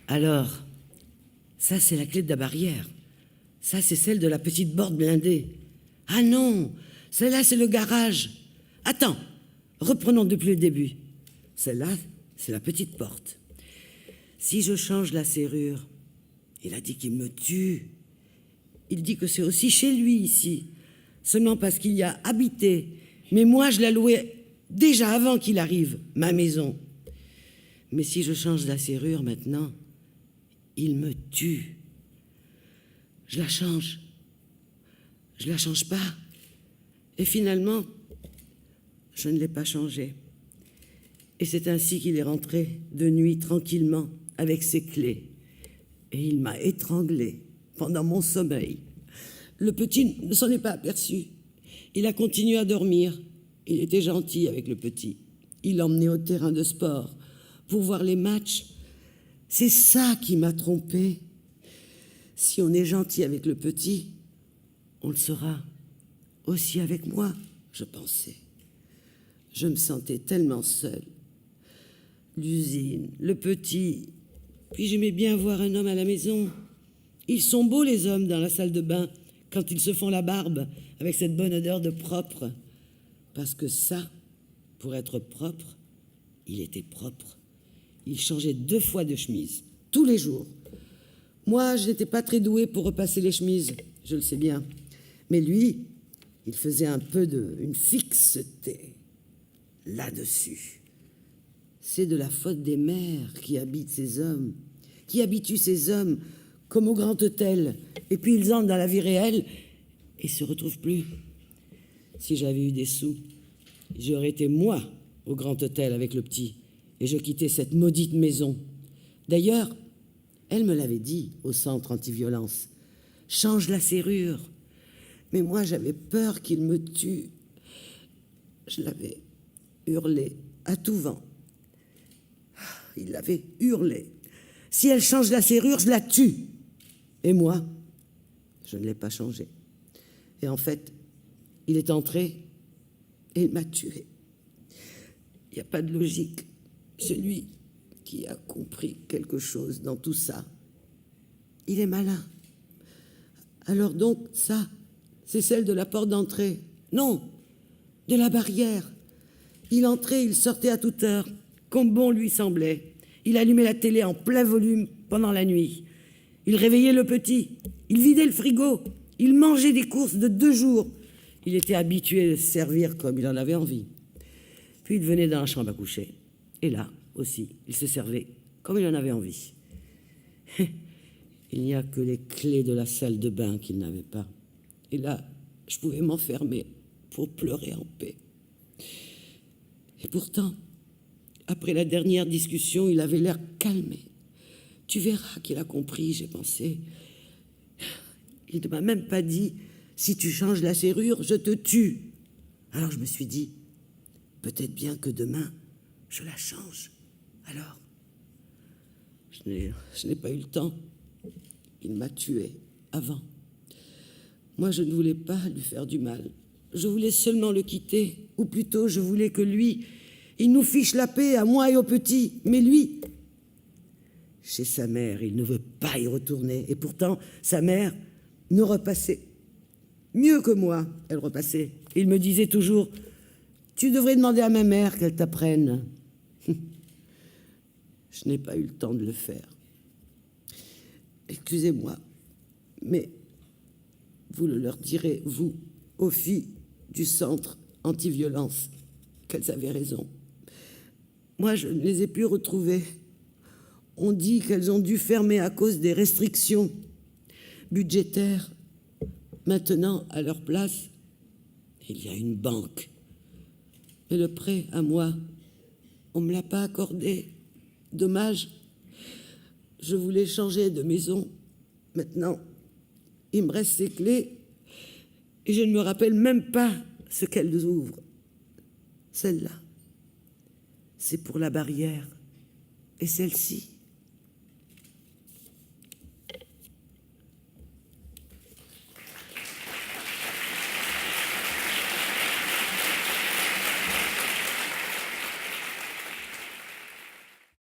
Alors, ça c'est la clé de la barrière. Ça c'est celle de la petite porte blindée. Ah non, celle-là c'est le garage. Attends, reprenons depuis le début. Celle-là, c'est la petite porte. Si je change la serrure, il a dit qu'il me tue. Il dit que c'est aussi chez lui ici, seulement parce qu'il y a habité. Mais moi, je la louais déjà avant qu'il arrive, ma maison. Mais si je change la serrure maintenant, il me tue. Je la change. Je la change pas. Et finalement, je ne l'ai pas changée. Et c'est ainsi qu'il est rentré de nuit tranquillement avec ses clés. Et il m'a étranglée pendant mon sommeil. Le petit ne s'en est pas aperçu. Il a continué à dormir. Il était gentil avec le petit. Il l'emmenait au terrain de sport pour voir les matchs. C'est ça qui m'a trompée. Si on est gentil avec le petit, on le sera aussi avec moi, je pensais. Je me sentais tellement seule. L'usine, le petit, puis j'aimais bien voir un homme à la maison. Ils sont beaux les hommes dans la salle de bain quand ils se font la barbe avec cette bonne odeur de propre. Parce que ça, pour être propre, il était propre. Il changeait 2 fois de chemise, tous les jours. Moi, je n'étais pas très douée pour repasser les chemises, je le sais bien. Mais lui, il faisait un peu une fixeté là-dessus. C'est de la faute des mères qui habitent ces hommes, qui habituent ces hommes comme au grand hôtel. Et puis ils entrent dans la vie réelle et se retrouvent plus. Si j'avais eu des sous, j'aurais été moi au grand hôtel avec le petit et je quittais cette maudite maison. D'ailleurs, elle me l'avait dit au centre anti-violence. Change la serrure. Mais moi, j'avais peur qu'il me tue. Je l'avais hurlé à tout vent. Il l'avait hurlé. Si elle change la serrure, je la tue. Et moi, je ne l'ai pas changée. Et en fait, il est entré et il m'a tué. Il n'y a pas de logique. Celui qui a compris quelque chose dans tout ça, il est malin. Alors donc, ça, c'est celle de la porte d'entrée. Non, de la barrière. Il entrait, il sortait à toute heure, comme bon lui semblait. Il allumait la télé en plein volume pendant la nuit. Il réveillait le petit. Il vidait le frigo. Il mangeait des courses de 2 jours. Il était habitué de se servir comme il en avait envie. Puis il venait dans la chambre à coucher. Et là aussi, il se servait comme il en avait envie. Il n'y a que les clés de la salle de bain qu'il n'avait pas. Et là, je pouvais m'enfermer pour pleurer en paix. Et pourtant, après la dernière discussion, il avait l'air calmé. Tu verras qu'il a compris, j'ai pensé. Il ne m'a même pas dit, si tu changes la serrure, je te tue. Alors je me suis dit, peut-être bien que demain, je la change. Alors, je n'ai pas eu le temps. Il m'a tué avant. Moi, je ne voulais pas lui faire du mal. Je voulais seulement le quitter. Ou plutôt, je voulais que lui, il nous fiche la paix à moi et au petit. Mais lui, chez sa mère, il ne veut pas y retourner. Et pourtant, sa mère ne repassait. Mieux que moi, elle repassait. Il me disait toujours, tu devrais demander à ma mère qu'elle t'apprenne. Je n'ai pas eu le temps de le faire. Excusez-moi, mais vous le leur direz, vous, aux filles du centre anti-violence, qu'elles avaient raison. Moi, je ne les ai plus retrouvées. On dit qu'elles ont dû fermer à cause des restrictions budgétaires. Maintenant, à leur place, il y a une banque. Mais le prêt à moi, on ne me l'a pas accordé. Dommage. Je voulais changer de maison. Maintenant, il me reste ces clés et je ne me rappelle même pas ce qu'elles ouvrent. Celle-là, c'est pour la barrière. Et celle-ci,